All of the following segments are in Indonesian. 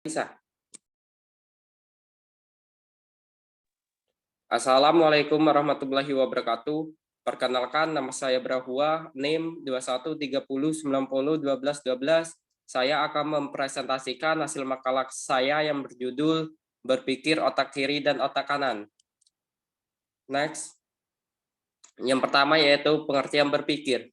Bisa. Assalamualaikum warahmatullahi wabarakatuh. Perkenalkan, nama saya Brahua, NIM 2130901212. Saya akan mempresentasikan hasil makalah saya yang berjudul Berpikir Otak Kiri dan Otak Kanan. Next. Yang pertama yaitu pengertian berpikir.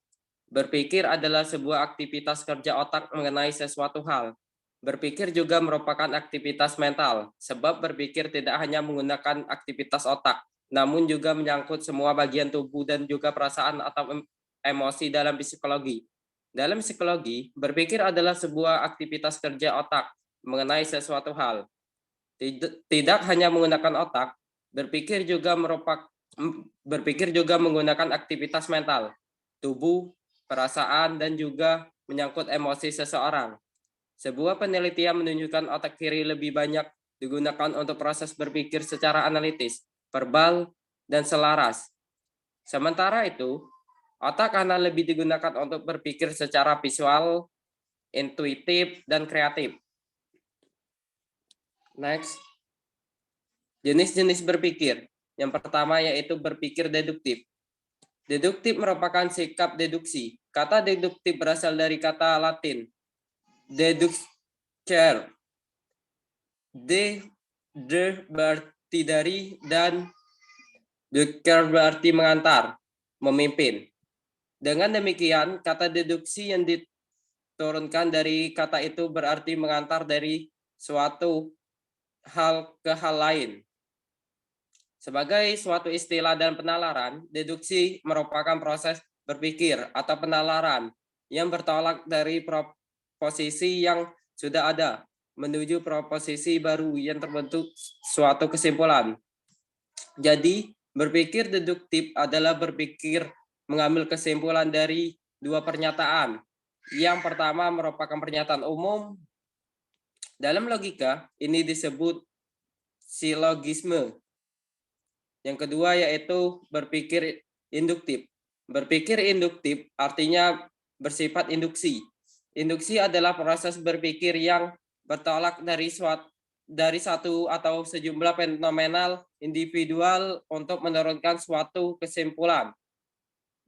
Berpikir adalah sebuah aktivitas kerja otak mengenai sesuatu hal. Berpikir juga merupakan aktivitas mental, sebab berpikir tidak hanya menggunakan aktivitas otak, namun juga menyangkut semua bagian tubuh dan juga perasaan atau emosi dalam psikologi. Dalam psikologi, berpikir adalah sebuah aktivitas kerja otak mengenai sesuatu hal. Tidak hanya menggunakan otak, berpikir juga menggunakan aktivitas mental, tubuh, perasaan, dan juga menyangkut emosi seseorang. Sebuah penelitian menunjukkan otak kiri lebih banyak digunakan untuk proses berpikir secara analitis, verbal, dan selaras. Sementara itu, otak kanan lebih digunakan untuk berpikir secara visual, intuitif, dan kreatif. Next. Jenis-jenis berpikir. Yang pertama yaitu berpikir deduktif. Deduktif merupakan sikap deduksi. Kata deduktif berasal dari kata Latin deducere. Berarti dari, dan ducere berarti mengantar, memimpin. Dengan demikian, kata deduksi yang diturunkan dari kata itu berarti mengantar dari suatu hal ke hal lain. Sebagai suatu istilah dan penalaran, deduksi merupakan proses berpikir atau penalaran yang bertolak dari proposisi yang sudah ada menuju proposisi baru yang terbentuk suatu kesimpulan. Jadi, berpikir deduktif adalah berpikir mengambil kesimpulan dari dua pernyataan. Yang pertama merupakan pernyataan umum. Dalam logika, ini disebut silogisme. Yang kedua yaitu berpikir induktif. Berpikir induktif artinya bersifat induksi. Induksi adalah proses berpikir yang bertolak dari satu atau sejumlah fenomenal individual untuk menurunkan suatu kesimpulan.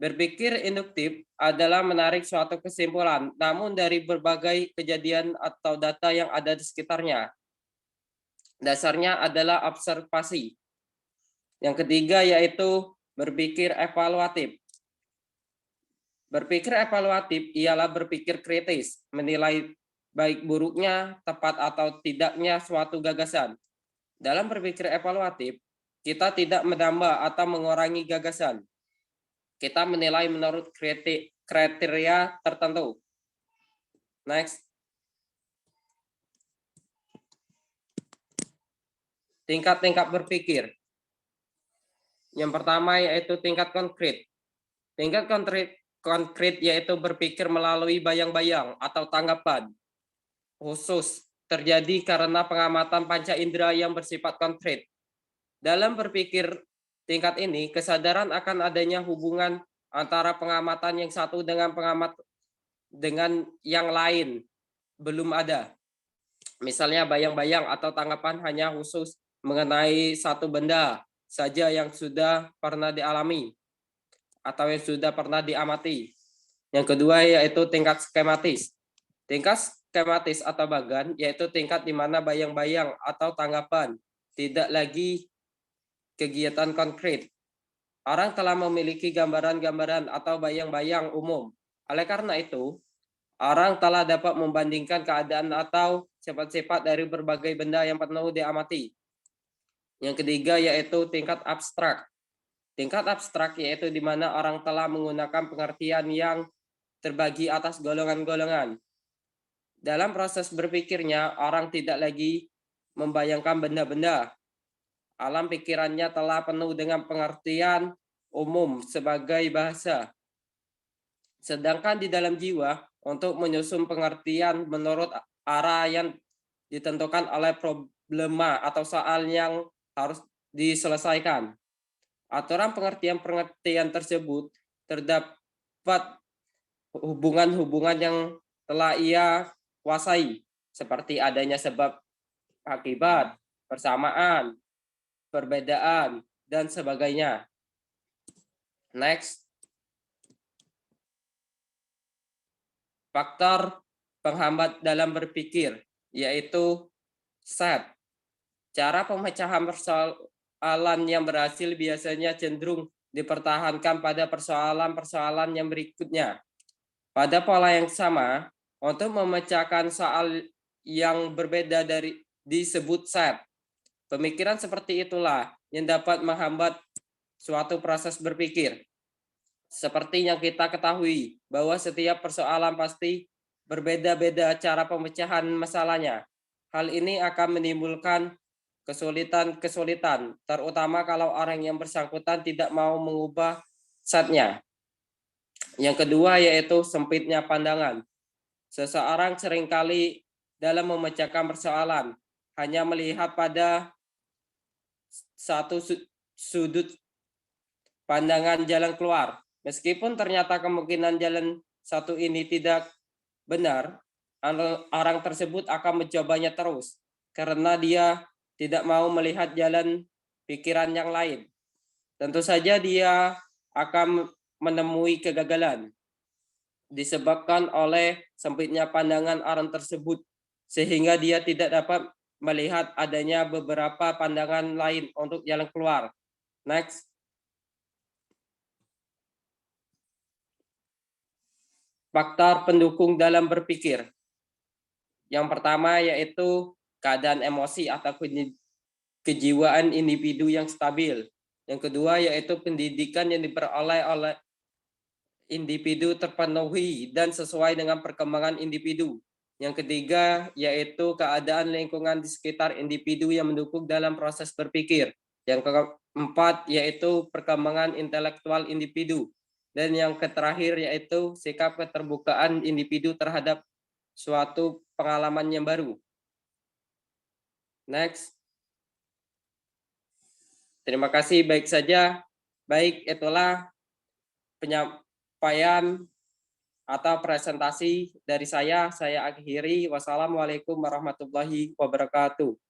Berpikir induktif adalah menarik suatu kesimpulan, namun dari berbagai kejadian atau data yang ada di sekitarnya. Dasarnya adalah observasi. Yang ketiga yaitu berpikir evaluatif. Berpikir evaluatif ialah berpikir kritis, menilai baik buruknya, tepat atau tidaknya suatu gagasan. Dalam berpikir evaluatif, kita tidak menambah atau mengurangi gagasan. Kita menilai menurut kriteria tertentu. Next. Tingkat-tingkat berpikir. Yang pertama yaitu tingkat konkret. Tingkat konkret yaitu berpikir melalui bayang-bayang atau tanggapan khusus terjadi karena pengamatan panca indera yang bersifat konkret. Dalam berpikir tingkat ini, kesadaran akan adanya hubungan antara pengamatan yang satu dengan yang lain belum ada. Misalnya bayang-bayang atau tanggapan hanya khusus mengenai satu benda saja yang sudah pernah dialami atau yang sudah pernah diamati. Yang kedua yaitu tingkat skematis. Tingkat skematis atau bagan yaitu tingkat di mana bayang-bayang atau tanggapan tidak lagi kegiatan konkret. Orang telah memiliki gambaran-gambaran atau bayang-bayang umum. Oleh karena itu, orang telah dapat membandingkan keadaan atau sifat-sifat dari berbagai benda yang penuh diamati. Yang ketiga yaitu tingkat abstrak. Tingkat abstrak yaitu di mana orang telah menggunakan pengertian yang terbagi atas golongan-golongan. Dalam proses berpikirnya, orang tidak lagi membayangkan benda-benda. Alam pikirannya telah penuh dengan pengertian umum sebagai bahasa. Sedangkan di dalam jiwa, untuk menyusun pengertian menurut arah yang ditentukan oleh problema atau soal yang harus diselesaikan. Aturan pengertian-pengertian tersebut terdapat hubungan-hubungan yang telah ia kuasai, seperti adanya sebab akibat, persamaan, perbedaan, dan sebagainya. Next. Faktor penghambat dalam berpikir, yaitu set. Cara pemecahan persoalan yang berhasil biasanya cenderung dipertahankan pada persoalan-persoalan yang berikutnya. Pada pola yang sama, untuk memecahkan soal yang berbeda dari disebut set. Pemikiran seperti itulah yang dapat menghambat suatu proses berpikir. Seperti yang kita ketahui, bahwa setiap persoalan pasti berbeda-beda cara pemecahan masalahnya. Hal ini akan menimbulkan kesulitan-kesulitan, terutama kalau orang yang bersangkutan tidak mau mengubah setnya. Yang kedua yaitu sempitnya pandangan. Seseorang seringkali dalam memecahkan persoalan hanya melihat pada satu sudut pandangan jalan keluar. Meskipun ternyata kemungkinan jalan satu ini tidak benar, orang tersebut akan mencobanya terus karena dia tidak mau melihat jalan pikiran yang lain. Tentu saja dia akan menemui kegagalan disebabkan oleh sempitnya pandangan orang tersebut, sehingga dia tidak dapat melihat adanya beberapa pandangan lain untuk jalan keluar. Next. Faktor pendukung dalam berpikir. Yang pertama yaitu keadaan emosi atau kejiwaan individu yang stabil. Yang kedua yaitu pendidikan yang diperoleh oleh individu terpenuhi dan sesuai dengan perkembangan individu. Yang ketiga yaitu keadaan lingkungan di sekitar individu yang mendukung dalam proses berpikir. Yang keempat yaitu perkembangan intelektual individu. Dan yang terakhir yaitu sikap keterbukaan individu terhadap suatu pengalaman yang baru. Next. Terima kasih, baik saja. Baik, itulah penyampaian atau presentasi dari saya. Saya akhiri. Wassalamualaikum warahmatullahi wabarakatuh.